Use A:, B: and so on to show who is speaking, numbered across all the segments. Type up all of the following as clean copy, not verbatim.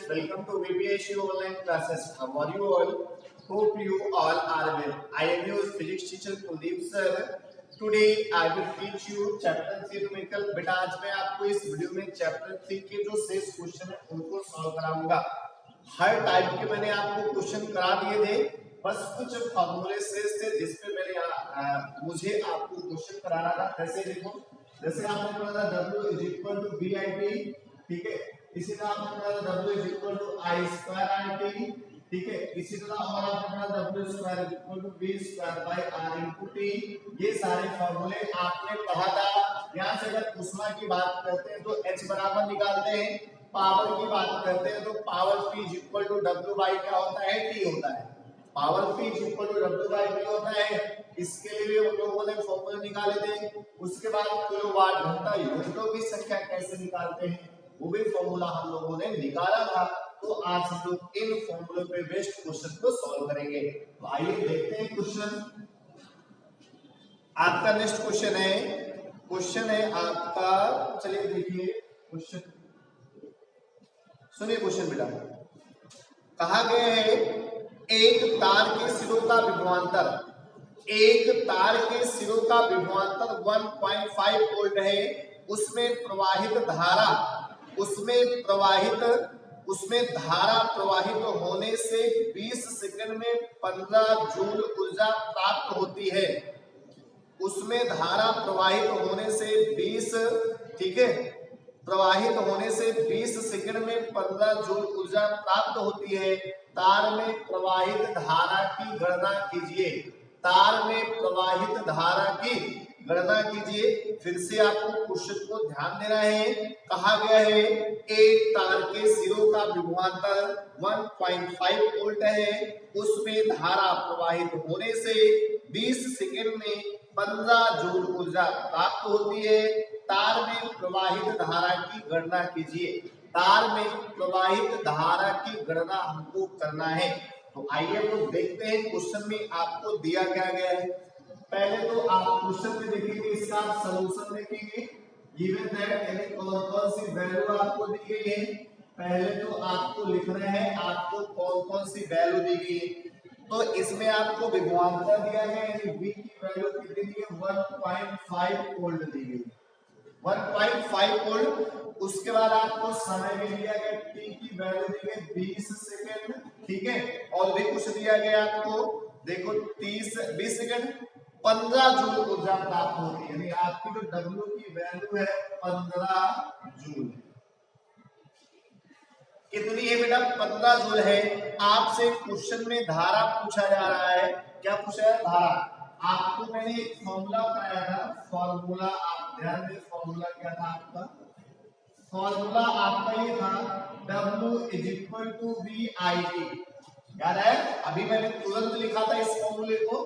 A: welcome to VPSC online classes. How are you all? Hope you all are well. I am your physics teacher Kuldeep sir. Today I will teach you chapter 3 numerical. बेटा आज मैं आपको इस video में chapter 3 के जो शेष question है उनको सॉल्व कराऊंगा। हर टाइप के मैंने आपको क्वेश्चन करा दिए थे, बस कुछ फॉर्मूले शेष थे जिसपे मैंने मुझे आपको क्वेश्चन कराना था। जैसे देखो, जैसे आपने पढ़ा था W is equal to B I T, ठीक है। इसी तरह आपने पढ़ा था W is equal to I square I T, ठीक है। इसी तरह और आपने पढ़ा W square is equal to B square by R into T. ये सारे फॉर्मूले आपने पढ़ा था। यहाँ से अगर उष्मा की बात करते हैं तो H बराबर निकालते हैं, पावर की बात करते हैं तो power P is equal to W by क्या होता है, T होता है। Power P is equal to W by T होता है। इसके लिए हम लोगों ने फॉर्मूले निकाले थे। उसके बाद किलोवाट घंटा यूनिटों की संख्या कैसे निकालते हैं वो भी फॉर्मूला हम लोगों ने निकाला था। तो आज हम लोग इन फॉर्मूलों पे बेस्ड क्वेश्चन को सॉल्व करेंगे। तो आइए देखते हैं क्वेश्चन। आपका नेक्स्ट क्वेश्चन है आपका, चलिए देखिए क्वेश्चन, सुनिए क्वेश्चन बेटा। कहा गया है एक तार के सिरों का विभवांतर, एक तार के सिरों का विभवांतर 1.5 वोल्ट है। उसमें धारा प्रवाहित होने से 20 सेकंड में 15 जूल ऊर्जा प्राप्त होती है। उसमें धारा प्रवाहित होने से 20, ठीक है, प्रवाहित होने से 20 सेकंड में 15 जूल ऊर्जा प्राप्त होती है। तार में प्रवाहित धारा की गणना कीजिए। तार में प्रवाहित धारा की गणना कीजिए। फिर से आपको क्वेश्चन को ध्यान देना है। कहा गया है एक तार के सिरों का विभवांतर 1.5 वोल्ट है। उसमें धारा प्रवाहित होने से 20 सेकंड में 15 जूल ऊर्जा प्राप्त होती है। तार में प्रवाहित धारा की गणना कीजिए। तार में प्रवाहित धारा की गणना हमको करना है। तो आइए हम लोग देखते हैं क्वेश्चन में आपको दिया क्या गया है। पहले तो आप क्वेश्चन में देखेंगे, इसका सॉल्यूशन देखेंगे। गिवन दैट यानी कौन सी वैल्यू आपको दी गई है। पहले तो आपको लिखना है आपको कौन सी वैल्यू दी गई है। तो इसमें आपको विभवांतर दिया गया है, यानी V की वैल्यू कितनी दी है, 1.5 वोल्ट दी गई, 1.5 वोल्ट। उसके बाद आपको समय भी दिया गया, T की वैल्यू दी गई 20 सेकंड, ठीक है। और भी कुछ दिया गया आपको, देखो 20 सेकंड 15 जूल ऊर्जा प्राप्त होती है, यानी आपकी जो W की वैल्यू है 15 जूल। कितनी है बेटा, 15 जूल है। आपसे क्वेश्चन में धारा पूछा जा रहा है। क्या पूछा है, धारा। आपको मैंने एक फॉर्मूला बताया था, फॉर्मूला आप ध्यान दें। फॉर्मूला क्या था आपका, फॉर्मूला आपका ये था W is equal to V I T, याद है। अभी मैंने तुरंत लिखा था इस फॉर्मूले को,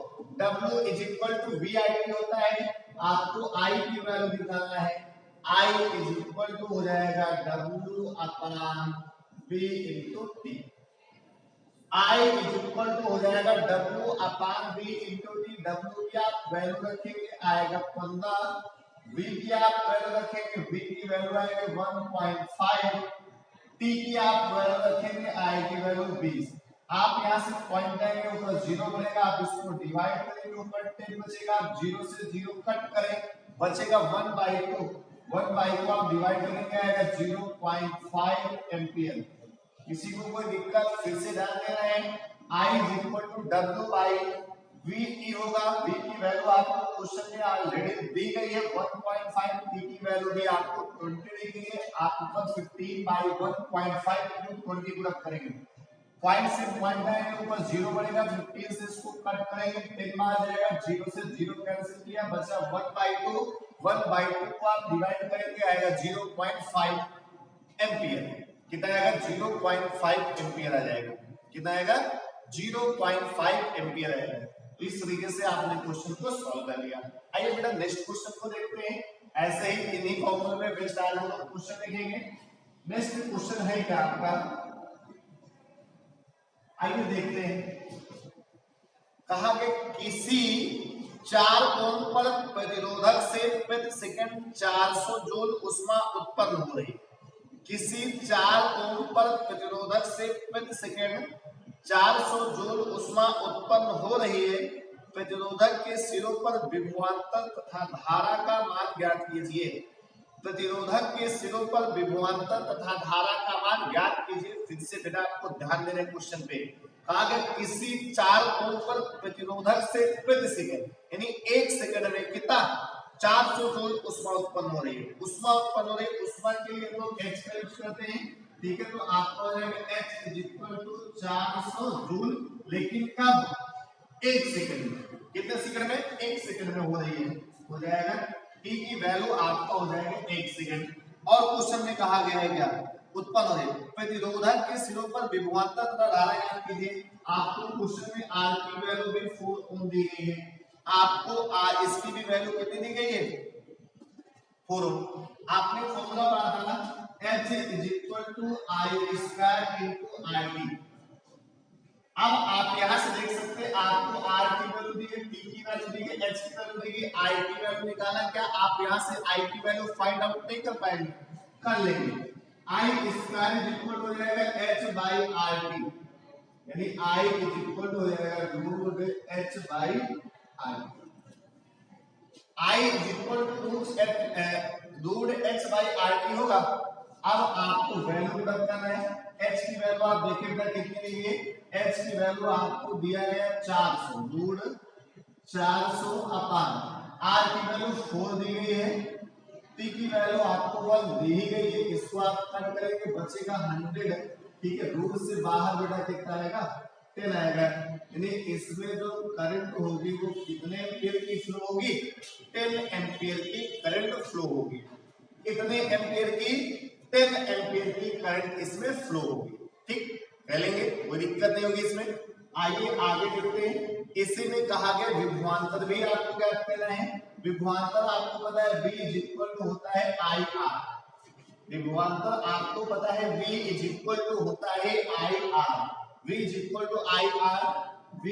A: W is equal to V I T होता है। आपको I की वैल्यू निकालना है। I इज इक्वल टू हो जाएगा W upon V into T. I is equal to हो जाएगा W upon V into T. W की आप वैल्यू रखेंगे आएगा 15, V की आप वैल्यू रखेंगे, V की वैल्यू आएगी 1.5, T की आप वैल्यू रखेंगे आएगी वैल्यू 20। आप यहाँ से पॉइंट आएंगे, ऊपर 0 बनेगा, आप इसको डिवाइड करेंगे, ऊपर 10 बचेगा, आप 0 से 0 कट करें, बचेगा 1/2। 1/2 आप डिवाइड करेंगे आएगा 0.5 एम्पियर। किसी को कोई दिक्कत, फिर से ध्यान देना है। I is equal to W by V की होगा। V की वैल्यू आपको क्वेश्चन में ऑलरेडी दी गई है 1.5, T की वैल्यू भी आपको 20 दी गई है। आप ऊपर 15 बाई 1.5 इंटू 20 गुणा करेंगे, पॉइंट से पॉइंट आएंगे, ऊपर 0 बनेगा, 15 से इसको कट करेंगे, 10 में आ जाएगा, 0 से 0 कैंसिल किया, बचा 1/2। 1/2 को आप डिवाइड करेंगे आएगा 0.5 एम्पियर। कितना आएगा, 0.5 एम्पियर आ जाएगा। कितना आएगा, 0.5 एम्पियर आएगा। तो इस तरीके से आपने क्वेश्चन को सॉल्व कर लिया। आइए बेटा नेक्स्ट क्वेश्चन को देखते हैं। ऐसे ही इन्हीं फॉर्मूले में बेस्ड आज हम लोग क्वेश्चन देखेंगे। नेक्स्ट क्वेश्चन है क्या आपका, आइए देखते हैं। कहा कि किसी 4 ओम पर प्रतिरोधक से प्रति सेकंड 400 जूल ऊष्मा उत्पन्न हो रही। किसी 4 ओम पर प्रतिरोधक से प्रति सेकंड 400 जूल ऊष्मा उत्पन्न हो रही है। प्रतिरोधक के सिरों पर विभवांतर तथा धारा का मान ज्ञात कीजिए। प्रतिरोधक के सिरों पर विभवांतर तथा धारा का मान ज्ञात कीजिए। फिर से बेटा आपको ध्यान देना है क्वेश्चन पे। कहा गया किसी 4 ओम पर प्रतिरोधक से प्रति सेकंड यानी 1 सेकंड में कितना 400 जूल ऊष्मा उत्पन्न हो रही है। ऊष्मा उत्पन्न हो रही है, ऊष्मा के लिए हम लोग h का यूज करते हैं, ठीक है। तो आपका हो जाएगा h = 400 जूल, लेकिन कब 1 सेकंड में। कितने सेकंड में 1 सेकंड में हो रही है, हो जाएगा t की वैल्यू आपका हो जाएगा 1 सेकंड। और क्वेश्चन में कहा गया है क्या उत्पन्न हो रही है प्रतिरोधक के सिरों पर विभवांतर तथा धारा ज्ञात कीजिए। आपको क्वेश्चन में r की वैल्यू भी 4 ओम दी गई है, आपको इसकी भी वैल्यू कितनी दी गई है 4 ओम। आपने फॉर्मूला पढ़ा था ना H = I² × RT। अब आप यहां से देख सकते हैं आपको R की वैल्यू दी है, T की वैल्यू दी है, H की वैल्यू दी है, I की वैल्यू निकालना। क्या आप यहां से I की वैल्यू फाइंड आउट नहीं कर पाएंगे? कर लेंगे। I² हो जाएगा H/RT, यानी I हो जाएगा √H/RT। I √H/RT होगा। अब आपको वैल्यू पुट करना है। H की वैल्यू आप देखिए बेटा कितनी दी है, H की वैल्यू आपको दिया गया 400 √400 अपान R की वैल्यू 4 दी गई है, T की वैल्यू आपको 1 दी ही गई है। इसको आप कट करेंगे बचेगा 100, ठीक है। रूट से बाहर बेटा कितना आएगा 10 आएगा, यानी इसमें जो करंट होगी वो कितने एम्पीयर की फ्लो होगी 10 एम्पीयर की करंट फ्लो होगी। इतने एम्पीयर की 10 एम्पीयर की करंट इसमें फ्लो होगी, ठीक कह लेंगे, कोई दिक्कत नहीं होगी इसमें। आइए आगे देखते हैं। इसी में कहा गया विभवांतर भी आपको ज्ञात करना है। विभवांतर आपको पता है V होता है IR। विभवांतर आपको पता है V होता है IR। V IR, V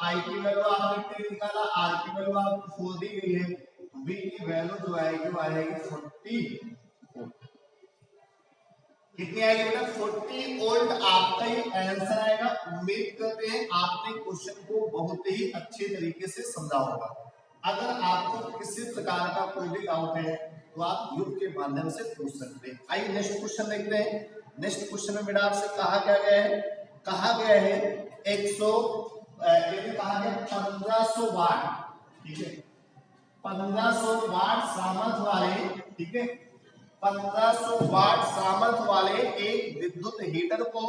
A: I की वैल्यू आपने निकाला, R की वैल्यू आपको 4 दी गई है, तो V की वैल्यू जो आएगी वो आएगी 40। कितनी आएगी बेटा 40 वोल्ट आपका ही आंसर आएगा। उम्मीद करते हैं आपने क्वेश्चन को बहुत ही अच्छे तरीके से समझा होगा। अगर आपको किसी प्रकार का कोई भी डाउट है तो आप ग्रुप के माध्यम से पूछ सकते हैं। आइए नेक्स्ट क्वेश्चन देखते हैं। नेक्स्ट क्वेश्चन में बेटा आपसे कहा क्या गया है, कहा गया है 1500 वाट, ठीक है, 1500 वाट सामर्थ्य वाले, ठीक है, 1500 वाट सामर्थ्य वाले एक विद्युत हीटर को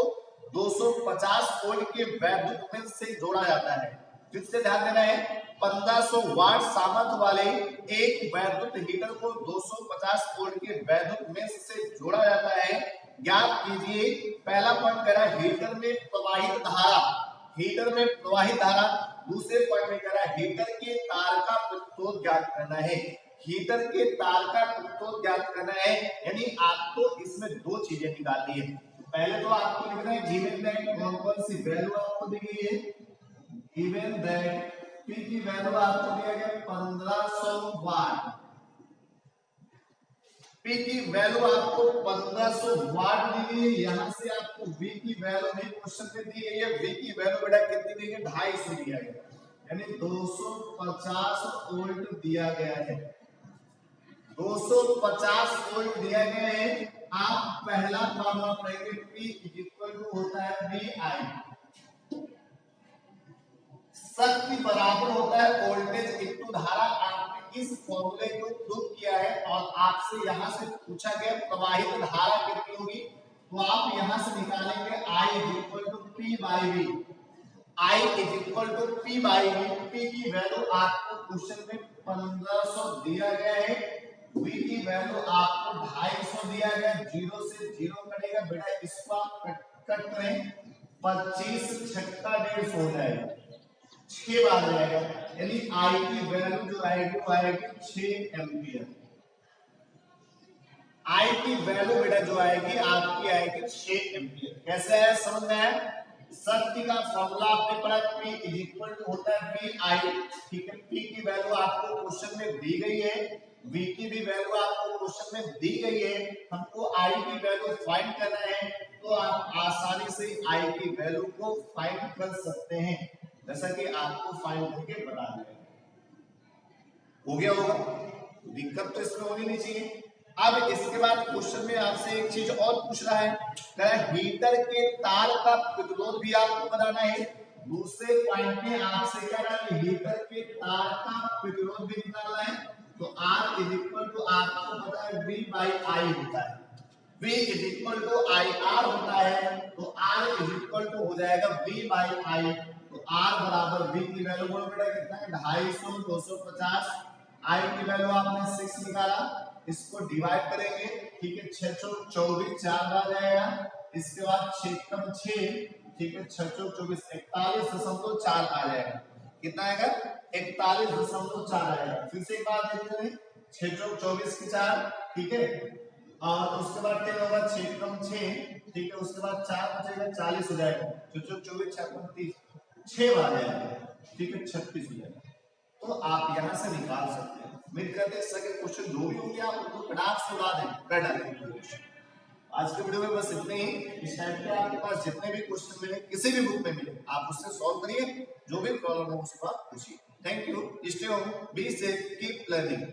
A: 250 वोल्ट के वैद्युत मेंस से जोड़ा जाता है। फिर से ध्यान देना है, 1500 वाट सामर्थ्य वाले एक वैद्युत हीटर को 250 वोल्ट के वैद्युत मेंस से जोड़ा जाता है। ज्ञात कीजिए, पहला पॉइंट कह रहा है हीटर में प्रवाहित धारा, हीटर में प्रवाहित धारा। दूसरे पॉइंट में कह रहा है हीटर के तार का प्रतिरोध ज्ञात करना है। हीटर के तार का प्रतिरोध ज्ञात करना है, यानी आपको इसमें दो चीजें निकालनी है। पहले तो आपको लिखना है गिवन दैट कौन सी वैल्यू आपको दी गई है, गिवन दैट P की वैल्यू आपको दिया गया 1500 वाट, P की वैल्यू आपको 1500 वाट दी गई है। यहां से आपको V की वैल्यू भी क्वेश्चन में दी गई है। V की वैल्यू बेटा कितनी दी गई 250 दिया गया, यानी 250 वोल्ट दिया गया है, 250 वोल्ट दिया गया है। आप पहला फॉर्मूला पढ़ेंगे P होता है VI, शक्ति बराबर होता है वोल्टेज इनटू धारा। आपने इस फॉर्मूले को प्रूव किया है और आपसे यहां से पूछा गया प्रवाहित धारा कितनी होगी, तो आप यहां से निकालेंगे I P/V, I P/V। P की वैल्यू आपको क्वेश्चन में 1500 दिया गया है, V की वैल्यू आपको 250 दिया गया, 0 से 0 कटेगा बेटा, इसको आप कट करें 25 छक्का 150 हो जाएगा, 6 बार जाएगा, यानी I की वैल्यू जो आएगी वो आएगी 6 एम्पियर। I की वैल्यू बेटा जो आएगी आपकी आएगी 6 एम्पियर। कैसे है समझ में आया? शक्ति का फॉर्मूला आपने पढ़ा P होता है VI, ठीक है। P की वैल्यू आपको क्वेश्चन में दी गई है, v की भी वैल्यू आपको क्वेश्चन में दी गई है, हमको i की वैल्यू फाइंड करना है, तो आप आसानी से i की वैल्यू को फाइंड कर सकते हैं, जैसा कि आपको फाइंड करके बता दिया। हो गया होगा, दिक्कत तो इसमें होनी नहीं चाहिए। अब इसके बाद क्वेश्चन में आपसे एक चीज और पूछ रहा है, कह रहा है हीटर के तार का प्रतिरोध भी आपको बताना है। दूसरे पॉइंट में आपसे कह रहा है हीटर के तार का प्रतिरोध भी निकालना है, तो R इज इक्वल टू आपको पता है V बाई I होता है, V is equal to IR होता है, तो R इज इक्वल टू हो जाएगा V बाई I, तो R बराबर V की वैल्यू बोलो बेटा कितना है 250 250, I की वैल्यू आपने 6 निकाला, इसको डिवाइड करेंगे, ठीक है, 6 चौक 24 4 बार जाएगा, इसके बाद 6 कम 6, ठीक है, 6 चौक 24 41.4 आ जाएगा, कितना आएगा 41.4 आएगा। फिर से एक बात देखते हैं, 6 चौक 24 की 4, ठीक है, और उसके बाद क्या होगा 6 कम 6, ठीक है, उसके बाद 4 बचेगा 40 हो जाएगा, 6 चौक 24 6 कम 30 6 आ जाएगा, ठीक है, 36 हो जाएगा। तो आप यहां से निकाल सकते हैं। उम्मीद करते हैं सके क्वेश्चन जो भी होंगे आप उनको फटाक से उड़ा दें, कर डालेंगे। आज के वीडियो में बस इतने ही। इस टाइप के आपके पास जितने भी क्वेश्चन मिले किसी भी बुक में मिले आप उससे सॉल्व करिए, जो भी प्रॉब्लम हो उसको आप पूछिए। Thank you, stay home, be safe, keep learning.